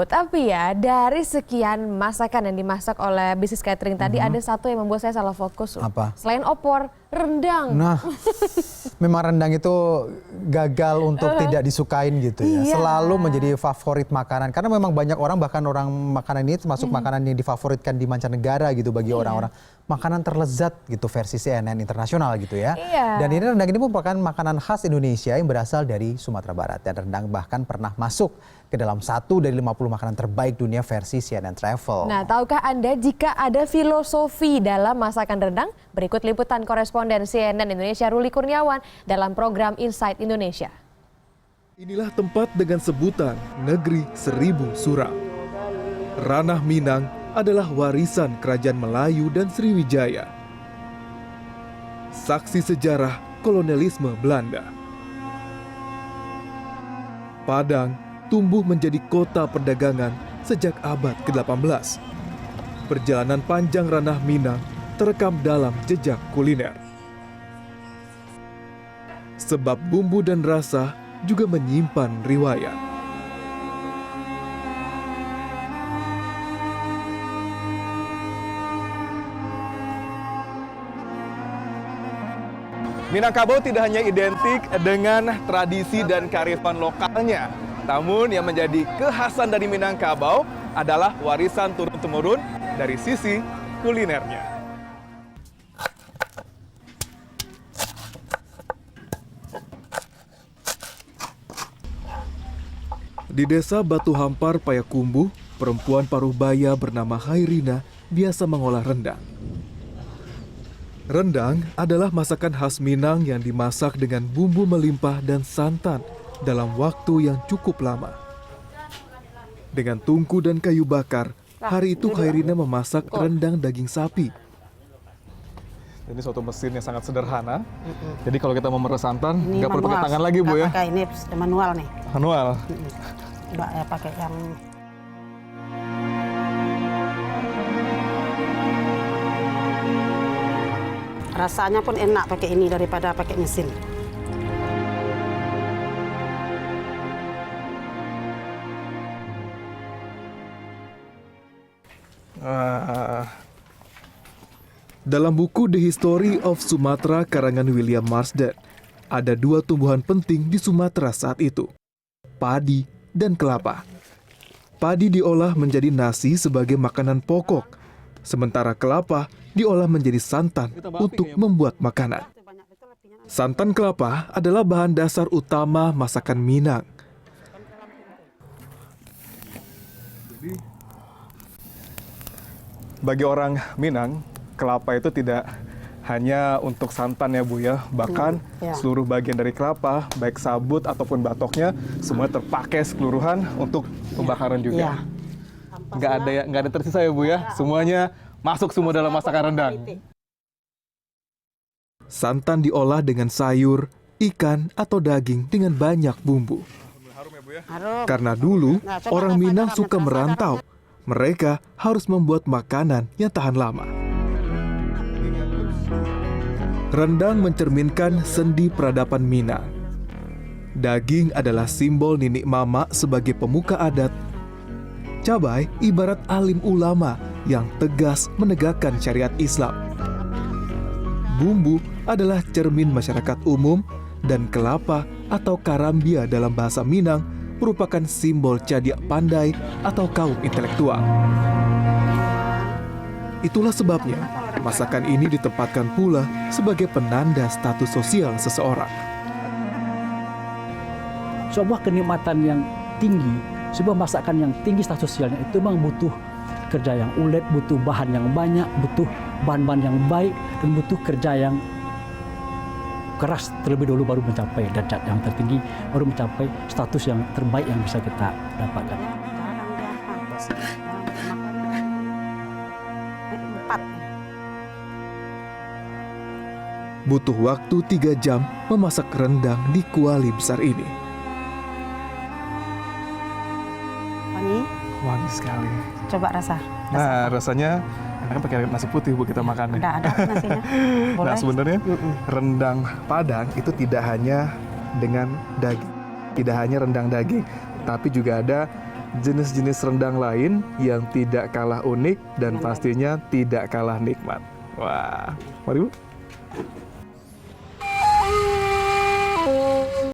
Tapi ya dari sekian masakan yang dimasak oleh bisnis catering tadi ada satu yang membuat saya salah fokus. Apa? Selain opor, rendang. Nah, memang rendang itu gagal untuk tidak disukain gitu ya. Iya. Selalu menjadi favorit makanan. Karena memang banyak orang, bahkan orang makanan ini termasuk makanan yang difavoritkan di mancanegara gitu bagi orang-orang. Makanan terlezat gitu versi CNN internasional gitu ya. Iya. Dan ini rendang ini merupakan makanan khas Indonesia yang berasal dari Sumatera Barat. Dan rendang bahkan pernah masuk ke dalam 1 dari 50 makanan terbaik dunia versi CNN Travel. Nah, tahukah Anda jika ada filosofi dalam masakan rendang? Berikut liputan koresponden CNN Indonesia Ruli Kurniawan dalam program Insight Indonesia. Inilah tempat dengan sebutan Negeri Seribu Surau. Ranah Minang adalah warisan Kerajaan Melayu dan Sriwijaya. Saksi sejarah kolonialisme Belanda. Padang tumbuh menjadi kota perdagangan sejak abad ke-18. Perjalanan panjang Ranah Minang terekam dalam jejak kuliner. Sebab bumbu dan rasa juga menyimpan riwayat. Minangkabau tidak hanya identik dengan tradisi dan kearifan lokalnya, namun yang menjadi kekhasan dari Minangkabau adalah warisan turun-temurun dari sisi kulinernya. Di desa Batu Hampar, Payakumbuh, perempuan Parubaya bernama Hairina biasa mengolah rendang. Rendang adalah masakan khas Minang yang dimasak dengan bumbu melimpah dan santan dalam waktu yang cukup lama. Dengan tungku dan kayu bakar, hari itu Hairina memasak rendang daging sapi. Ini suatu mesin yang sangat sederhana. Jadi kalau kita mau meres santan, Ini nggak perlu pakai manual. tangan lagi, Bu, ya? Pakai ini manual nih. Manual. Mbak ya pakai yang rasanya pun enak pakai ini daripada pakai mesin. Dalam buku The History of Sumatra karangan William Marsden, ada 2 tumbuhan penting di Sumatera saat itu, padi dan kelapa. Padi diolah menjadi nasi sebagai makanan pokok, sementara kelapa diolah menjadi santan untuk membuat makanan. Santan kelapa adalah bahan dasar utama masakan Minang. Bagi orang Minang, kelapa itu tidak hanya untuk santan ya, Bu, ya. Bahkan ya. seluruh bagian dari kelapa, baik sabut ataupun batoknya, semua terpakai seluruhan untuk pembakaran juga. Ya. Nggak ada yang tersisa ya, Bu, ya. Semuanya masuk semua dalam masakan rendang. Santan diolah dengan sayur, ikan, atau daging dengan banyak bumbu. Harum. Karena dulu Nah, coba orang rasakan, Minang rasakan, suka rasakan. merantau. Mereka harus membuat makanan yang tahan lama. Rendang mencerminkan sendi peradaban Minang. Daging adalah simbol Ninik Mama sebagai pemuka adat. Cabai ibarat alim ulama yang tegas menegakkan syariat Islam. Bumbu adalah cermin masyarakat umum, dan kelapa atau karambia dalam bahasa Minang merupakan simbol cadiak pandai atau kaum intelektual. Itulah sebabnya masakan ini ditempatkan pula sebagai penanda status sosial seseorang. Sebuah kenikmatan yang tinggi, sebuah masakan yang tinggi status sosialnya itu memang butuh kerja yang ulet, butuh bahan yang banyak, butuh bahan-bahan yang baik, dan butuh kerja yang keras terlebih dahulu baru mencapai derajat yang tertinggi, baru mencapai status yang terbaik yang bisa kita dapatkan. Butuh waktu 3 jam memasak rendang di kuali besar ini. Wangi, Wangi sekali. coba rasa. Nah, rasanya enaknya pakai nasi putih, Bu, kita makannya. Udah ada nasinya. Boleh. Nah, sebenarnya rendang Padang itu tidak hanya dengan daging, tidak hanya rendang daging, tapi juga ada jenis-jenis rendang lain yang tidak kalah unik dan pastinya tidak kalah nikmat. Wah, mari Bu.